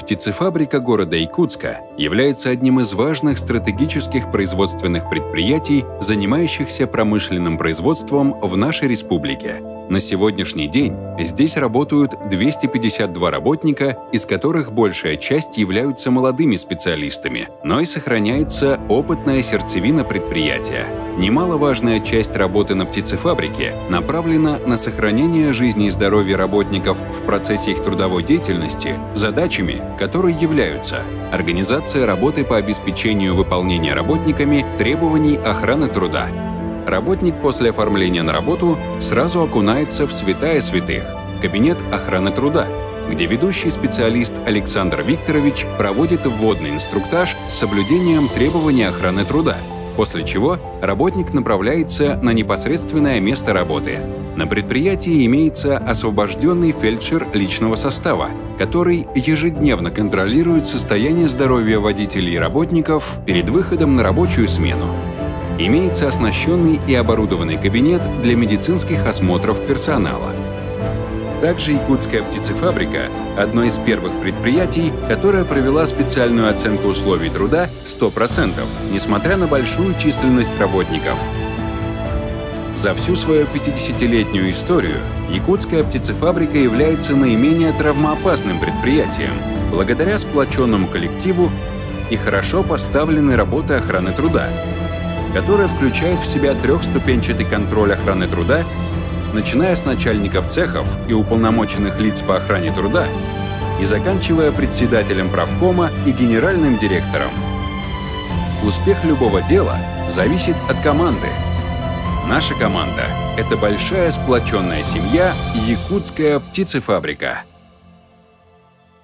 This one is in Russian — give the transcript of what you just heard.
Птицефабрика города Якутска является одним из важных стратегических производственных предприятий, занимающихся промышленным производством в нашей республике. На сегодняшний день здесь работают 252 работника, из которых большая часть являются молодыми специалистами, но и сохраняется опытная сердцевина предприятия. Немаловажная часть работы на птицефабрике направлена на сохранение жизни и здоровья работников в процессе их трудовой деятельности, задачами, которые являются организация работы по обеспечению выполнения работниками требований охраны труда. Работник после оформления на работу сразу окунается в святая святых – кабинет охраны труда, где ведущий специалист Александр Викторович проводит вводный инструктаж с соблюдением требований охраны труда, после чего работник направляется на непосредственное место работы. На предприятии имеется освобожденный фельдшер личного состава, который ежедневно контролирует состояние здоровья водителей и работников перед выходом на рабочую смену. Имеется оснащенный и оборудованный кабинет для медицинских осмотров персонала. Также Якутская птицефабрика – одно из первых предприятий, которое провела специальную оценку условий труда 100%, несмотря на большую численность работников. За всю свою 50-летнюю историю Якутская птицефабрика является наименее травмоопасным предприятием, благодаря сплоченному коллективу и хорошо поставленной работе охраны труда, которая включает в себя трехступенчатый контроль охраны труда, начиная с начальников цехов и уполномоченных лиц по охране труда и заканчивая председателем правкома и генеральным директором. Успех любого дела зависит от команды. Наша команда – это большая сплоченная семья «Якутская птицефабрика».